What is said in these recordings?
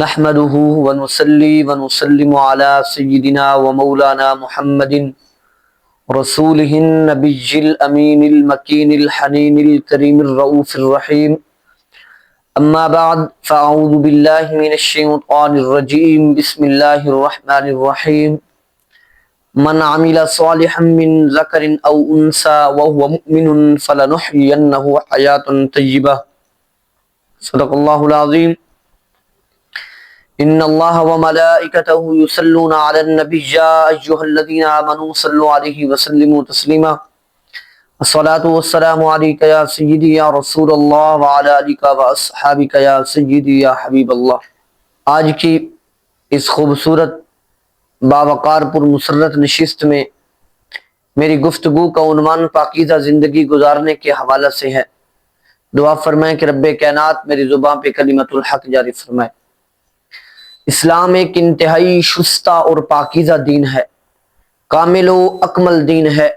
نحمده ونصلي ونسلم على سيدنا ومولانا محمد رسوله النبي الأمين المكين الحنين الكريم الرؤوف الرحيم. أما بعد فأعوذ بالله من الشيطان الرجيم. بسم الله الرحمن الرحيم. من عمل صالحا من ذكر أو أنثى وهو مؤمن فلنحيينه حياة طيبة. صدق الله العظيم. ان اللہ وملائکتہ یصلون علی النبی یا ایھا الذین آمنوا صلوا علیہ وسلموا تسلیما. الصلاۃ والسلام علیک یا سیدی یا رسول اللہ وعلی آلک واصحابک یا سیدی یا حبیب اللہ. آج کی اس خوبصورت باوقار پر مسرت نشست میں میری گفتگو کا عنوان پاکیزہ زندگی گزارنے کے حوالے سے ہے. دعا فرمائیں کہ رب کائنات میری زبان پہ کلمۃ الحق جاری فرمائے. اسلام ایک انتہائی شستہ اور پاکیزہ دین ہے، کامل و اکمل دین ہے،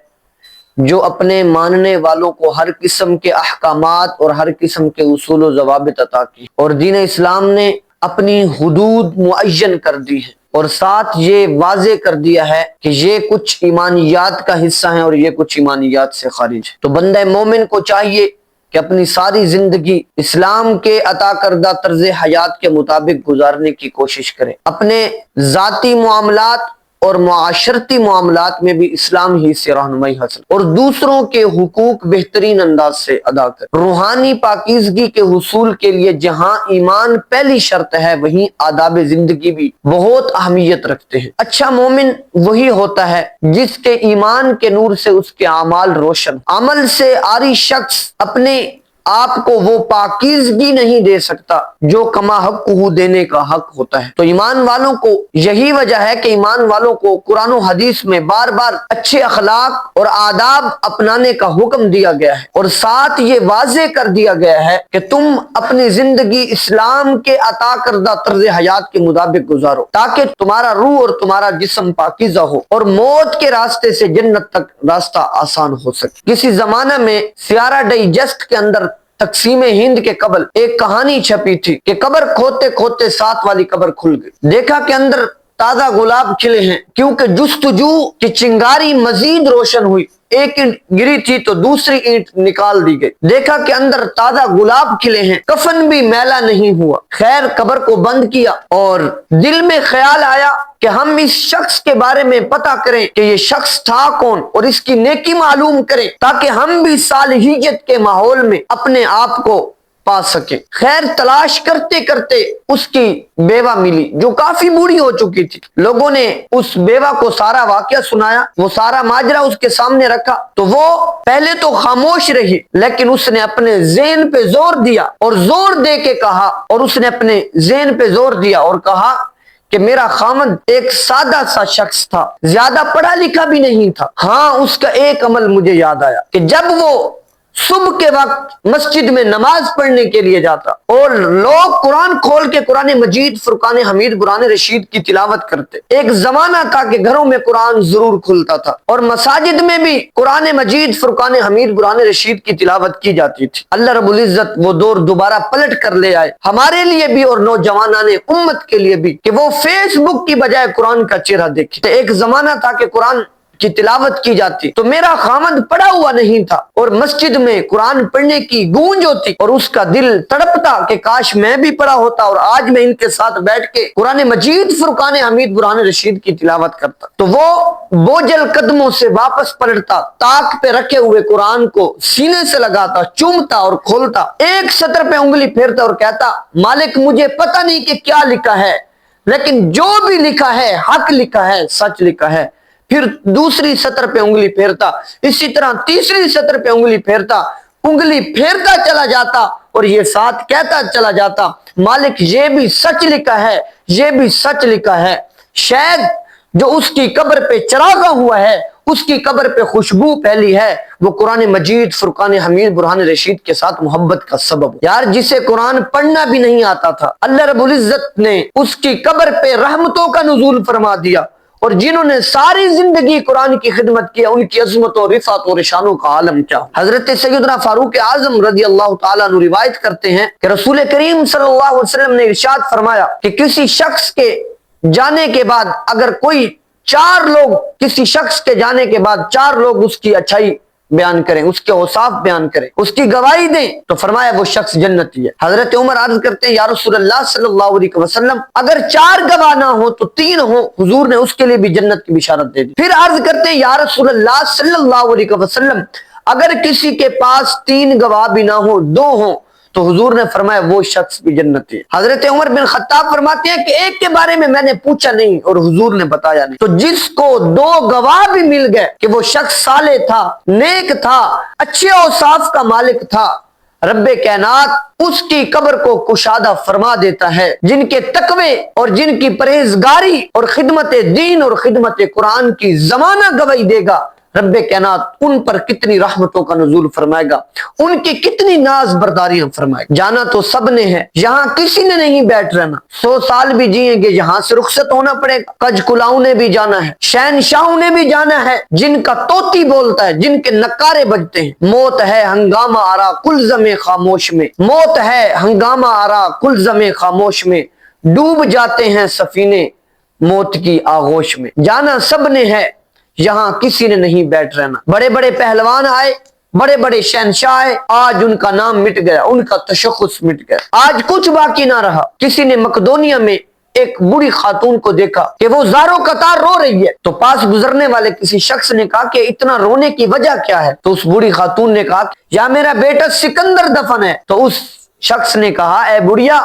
جو اپنے ماننے والوں کو ہر قسم کے احکامات اور ہر قسم کے اصول و ضوابط عطا کی. اور دین اسلام نے اپنی حدود معین کر دی ہے اور ساتھ یہ واضح کر دیا ہے کہ یہ کچھ ایمانیات کا حصہ ہیں اور یہ کچھ ایمانیات سے خارج ہے. تو بندہ مومن کو چاہیے کہ اپنی ساری زندگی اسلام کے عطا کردہ طرز حیات کے مطابق گزارنے کی کوشش کرے. اپنے ذاتی معاملات اور معاشرتی معاملات میں بھی اسلام ہی سے رہنمائی حاصل اور دوسروں کے حقوق بہترین انداز سے ادا کرے. روحانی پاکیزگی کے حصول کے لیے جہاں ایمان پہلی شرط ہے، وہیں آداب زندگی بھی بہت اہمیت رکھتے ہیں. اچھا مومن وہی ہوتا ہے جس کے ایمان کے نور سے اس کے اعمال روشن. عمل سے عاری شخص اپنے آپ کو وہ پاکیزگی نہیں دے سکتا جو کما حق دینے کا حق ہوتا ہے. تو ایمان والوں کو یہی وجہ ہے کہ ایمان والوں کو قرآن و حدیث میں بار بار اچھے اخلاق اور آداب اپنانے کا حکم دیا گیا ہے اور ساتھ یہ واضح کر دیا گیا ہے کہ تم اپنی زندگی اسلام کے عطا کردہ طرز حیات کے مطابق گزارو تاکہ تمہارا روح اور تمہارا جسم پاکیزہ ہو اور موت کے راستے سے جنت تک راستہ آسان ہو سکے. کسی زمانہ میں سیارہ ڈائجسٹ کے اندر تقسیم ہند کے قبل ایک کہانی چھپی تھی کہ قبر کھودتے کھودتے ساتھ والی قبر کھل گئی. دیکھا کہ اندر تازہ گلاب کھلے ہیں، کیونکہ جستجو کی چنگاری مزید روشن ہوئی. ایک اینٹ گری تھی تو دوسری اینٹ نکال دی گئی. دیکھا کہ اندر تازہ گلاب کھلے ہیں، کفن بھی میلا نہیں ہوا. خیر قبر کو بند کیا اور دل میں خیال آیا کہ ہم اس شخص کے بارے میں پتہ کریں کہ یہ شخص تھا کون اور اس کی نیکی معلوم کریں تاکہ ہم بھی صالحیت کے ماحول میں اپنے آپ کو پا سکیں. خیر تلاش کرتے کرتے اس کی بیوہ ملی جو کافی بوڑھی ہو چکی تھی. لوگوں نے اس بیوہ کو سارا واقعہ سنایا، وہ سارا ماجرا اس کے سامنے رکھا تو وہ پہلے تو خاموش رہی، لیکن اس نے اپنے ذہن پہ زور دیا اور زور دے کے کہا اور اس نے اپنے ذہن پہ زور دیا اور کہا کہ میرا خامد ایک سادہ سا شخص تھا، زیادہ پڑھا لکھا بھی نہیں تھا. ہاں اس کا ایک عمل مجھے یاد آیا کہ جب وہ صبح کے وقت مسجد میں نماز پڑھنے کے لیے جاتا اور لوگ قرآن کھول کے قرآن مجید، فرقان حمید، قرآن رشید کی تلاوت کرتے. ایک زمانہ تھا کہ گھروں میں قرآن ضرور کھلتا تھا اور مساجد میں بھی قرآن مجید، فرقان حمید، قرآن رشید کی تلاوت کی جاتی تھی. اللہ رب العزت وہ دور دوبارہ پلٹ کر لے آئے ہمارے لیے بھی اور نوجوانان امت کے لیے بھی کہ وہ فیس بک کی بجائے قرآن کا چہرہ دیکھے. ایک زمانہ تھا کہ قرآن کی تلاوت کی جاتی تو میرا خامد پڑھا ہوا نہیں تھا اور مسجد میں قرآن پڑھنے کی گونج ہوتی اور اس کا دل تڑپتا کہ کاش میں بھی پڑھا ہوتا اور آج میں ان کے ساتھ بیٹھ کے قرآن مجید، فرقان حمید، قرآن رشید کی تلاوت کرتا. تو وہ بوجھل قدموں سے واپس پلٹتا، طاق پہ رکھے ہوئے قرآن کو سینے سے لگاتا، چومتا اور کھولتا، ایک سطر پہ انگلی پھیرتا اور کہتا مالک مجھے پتہ نہیں کہ کیا لکھا ہے، لیکن جو بھی لکھا ہے حق لکھا ہے، سچ لکھا ہے. پھر دوسری سطر پہ انگلی پھیرتا، اسی طرح تیسری سطر پہ انگلی پھیرتا، انگلی پھیرتا چلا جاتا اور یہ ساتھ کہتا چلا جاتا مالک یہ بھی سچ لکھا ہے، یہ بھی سچ لکھا ہے. شاید جو اس کی قبر پہ چراغا ہوا ہے، اس کی قبر پہ خوشبو پھیلی ہے، وہ قرآن مجید، فرقان حمید، قرآن رشید کے ساتھ محبت کا سبب. یار جسے قرآن پڑھنا بھی نہیں آتا تھا، اللہ رب العزت نے اس کی قبر پہ رحمتوں کا نزول فرما دیا اور جنہوں نے ساری زندگی قرآن کی خدمت کی، ان کی عظمت و رفعت اور شانوں کا عالم کیا۔ حضرت سیدنا فاروق اعظم رضی اللہ تعالیٰ عنہ روایت کرتے ہیں کہ رسول کریم صلی اللہ علیہ وسلم نے ارشاد فرمایا کہ کسی شخص کے جانے کے بعد اگر کوئی کسی شخص کے جانے کے بعد 4 لوگ اس کی اچھائی بیان کریں، اس کے اوصاف بیان کریں، اس کی گواہی دیں، تو فرمایا وہ شخص جنتی ہے۔ حضرت عمر عرض کرتے ہیں یا رسول اللہ صلی اللہ علیہ وسلم اگر 4 گواہ نہ ہو تو 3 ہو، حضور نے اس کے لیے بھی جنت کی بشارت دے دی۔ پھر عرض کرتے ہیں یا رسول اللہ صلی اللہ علیہ وسلم اگر کسی کے پاس 3 گواہ بھی نہ ہو، 2 ہوں، تو حضور نے فرمایا وہ شخص بھی جنتی ہے۔ حضرت عمر بن خطاب فرماتے ہیں کہ ایک کے بارے میں نے پوچھا نہیں اور حضور نے بتایا نہیں، تو جس کو 2 گواہ بھی مل گئے کہ وہ شخص صالح تھا، نیک تھا، اچھے اوصاف کا مالک تھا، رب کائنات اس کی قبر کو کشادہ فرما دیتا ہے۔ جن کے تقوی اور جن کی پرہیزگاری اور خدمت دین اور خدمت قرآن کی زمانہ گواہی دے گا، رب کائنات ان پر کتنی رحمتوں کا نزول فرمائے گا، ان کی کتنی ناز برداریاں فرمائے گا۔ جانا تو سب نے ہے، یہاں کسی نے نہیں بیٹھ رہنا، 100 سال بھی جئیں گے یہاں سے رخصت ہونا پڑے گا۔ کج کلاؤں نے بھی جانا ہے، شہنشاہوں نے بھی جانا ہے، جن کا طوطی بولتا ہے، جن کے نکارے بجتے ہیں۔ موت ہے ہنگامہ آرا کلزم خاموش میں، موت ہے ہنگامہ آرا کلزم خاموش میں، ڈوب جاتے ہیں سفینے موت کی آغوش میں۔ جانا سب نے ہے، یہاں کسی نے نہیں بیٹھ رہنا۔ بڑے بڑے پہلوان آئے، بڑے بڑے شہنشاہ آئے، آج ان کا نام مٹ گیا، ان کا تشخص مٹ گیا، آج کچھ باقی نہ رہا۔ کسی نے مقدونیہ میں ایک بوڑھی خاتون کو دیکھا کہ وہ زارو قطار رو رہی ہے، تو پاس گزرنے والے کسی شخص نے کہا کہ اتنا رونے کی وجہ کیا ہے؟ تو اس بوڑھی خاتون نے کہا یا میرا بیٹا سکندر دفن ہے۔ تو اس شخص نے کہا اے بڑھیا،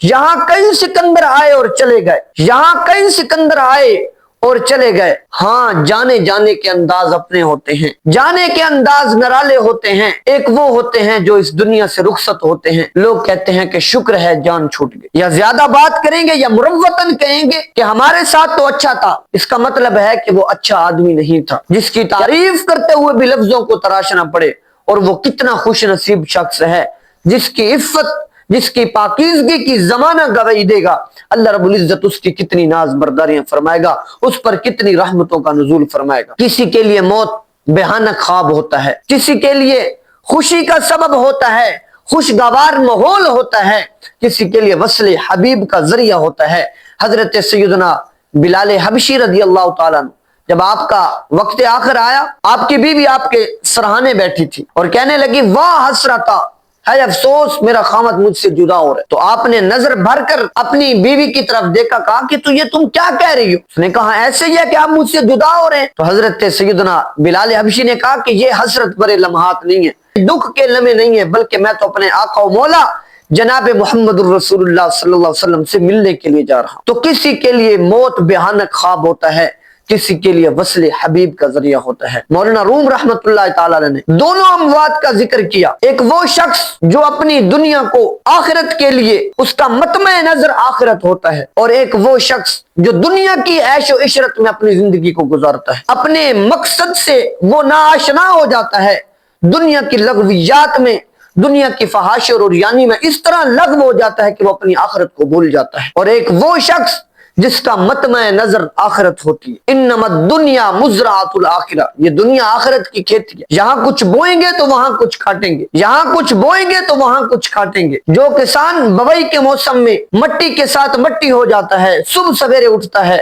یہاں کئی سکندر آئے اور چلے گئے، یہاں کئی سکندر آئے اور چلے گئے، ہاں جانے جانے کے انداز اپنے ہوتے ہیں، جانے کے انداز نرالے ہوتے ہیں۔ ایک وہ ہوتے ہیں جو اس دنیا سے رخصت ہوتے ہیں، لوگ کہتے ہیں کہ شکر ہے جان چھوٹ گئی، یا زیادہ بات کریں گے یا مروتاً کہیں گے کہ ہمارے ساتھ تو اچھا تھا، اس کا مطلب ہے کہ وہ اچھا آدمی نہیں تھا، جس کی تعریف کرتے ہوئے بھی لفظوں کو تراشنا پڑے۔ اور وہ کتنا خوش نصیب شخص ہے جس کی عفت، جس کی پاکیزگی کی زمانہ گواہی دے گا۔ اللہ رب العزت اس کی کتنی ناز برداریاں فرمائے گا، اس پر کتنی رحمتوں کا نزول فرمائے گا۔ کسی کے لیے موت بھیانک خواب ہوتا ہے، کسی کے لیے خوشی کا سبب ہوتا ہے، خوشگوار ماحول ہوتا ہے، کسی کے لیے وصل حبیب کا ذریعہ ہوتا ہے۔ حضرت سیدنا بلال حبشی رضی اللہ تعالیٰ عنہ جب آپ کا وقت آخر آیا، آپ کی بیوی آپ کے سرہانے بیٹھی تھی اور کہنے لگی واہ حسرتا، ہے افسوس میرا خامد مجھ سے جدا ہو رہا ہے۔ تو آپ نے نظر بھر کر اپنی بیوی کی طرف دیکھا، کہا کہ تم کیا کہہ رہی ہو؟ اس نے کہا ایسے ہی ہے کہ آپ مجھ سے جدا ہو رہے ہیں۔ تو حضرت سیدنا بلال حبشی نے کہا کہ یہ حسرت بھرے لمحات نہیں ہیں، دکھ کے لمحے نہیں ہیں، بلکہ میں تو اپنے آقا و مولا جناب محمد الرسول اللہ صلی اللہ علیہ وسلم سے ملنے کے لیے جا رہا ہوں۔ تو کسی کے لیے موت بھیانک خواب ہوتا ہے، کسی کے لیے وصل حبیب کا ذریعہ ہوتا ہے۔ مولانا روم رحمت اللہ تعالیٰ نے دونوں اموات کا ذکر کیا، ایک وہ شخص جو اپنی دنیا کو آخرت کے لیے اس کا مطمع نظر آخرت ہوتا ہے، اور ایک وہ شخص جو دنیا کی عیش و عشرت میں اپنی زندگی کو گزارتا ہے، اپنے مقصد سے وہ ناآشنا ہو جاتا ہے، دنیا کی لغویات میں، دنیا کی فحاشی اور عریانی میں اس طرح لغو ہو جاتا ہے کہ وہ اپنی آخرت کو بھول جاتا ہے۔ اور ایک وہ شخص جس کا مطمع نظر آخرت ہوتی ہے۔ انما الدنیا مزرعۃ الآخرہ، یہ دنیا آخرت کی کھیتی ہے، یہاں کچھ بوئیں گے تو وہاں کچھ کاٹیں گے، یہاں کچھ بوئیں گے تو وہاں کچھ کاٹیں گے۔ جو کسان بوائی کے موسم میں مٹی کے ساتھ مٹی ہو جاتا ہے، صبح سویرے اٹھتا ہے،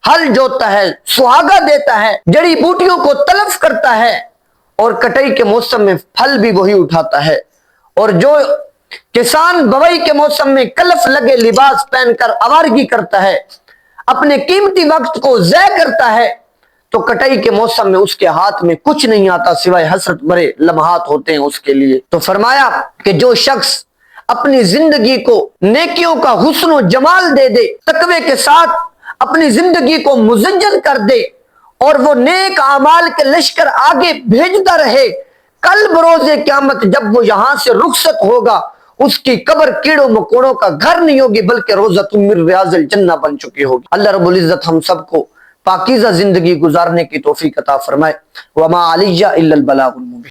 ہل جوتتا ہے، سہاگا دیتا ہے، جڑی بوٹیوں کو تلف کرتا ہے، اور کٹائی کے موسم میں پھل بھی وہی اٹھاتا ہے۔ اور جو کسان بوائی کے موسم میں کلف لگے لباس پہن کر آوارگی کرتا ہے، اپنے قیمتی وقت کو ضائع کرتا ہے، تو کٹائی کے موسم میں اس کے ہاتھ میں کچھ نہیں آتا سوائے حسرت بھرے لمحات ہوتے ہیں اس کے لیے۔ تو فرمایا کہ جو شخص اپنی زندگی کو نیکیوں کا حسن و جمال دے دے، تقوی کے ساتھ اپنی زندگی کو مزین کر دے، اور وہ نیک اعمال کے لشکر آگے بھیجتا رہے، کل بروز قیامت جب وہ یہاں سے رخصت ہوگا، اس کی قبر کیڑوں مکوڑوں کا گھر نہیں ہوگی بلکہ روضۃ من ریاض الجنہ بن چکی ہوگی۔ اللہ رب العزت ہم سب کو پاکیزہ زندگی گزارنے کی توفیق عطا فرمائے۔ وما علی الا البلاغ المبین۔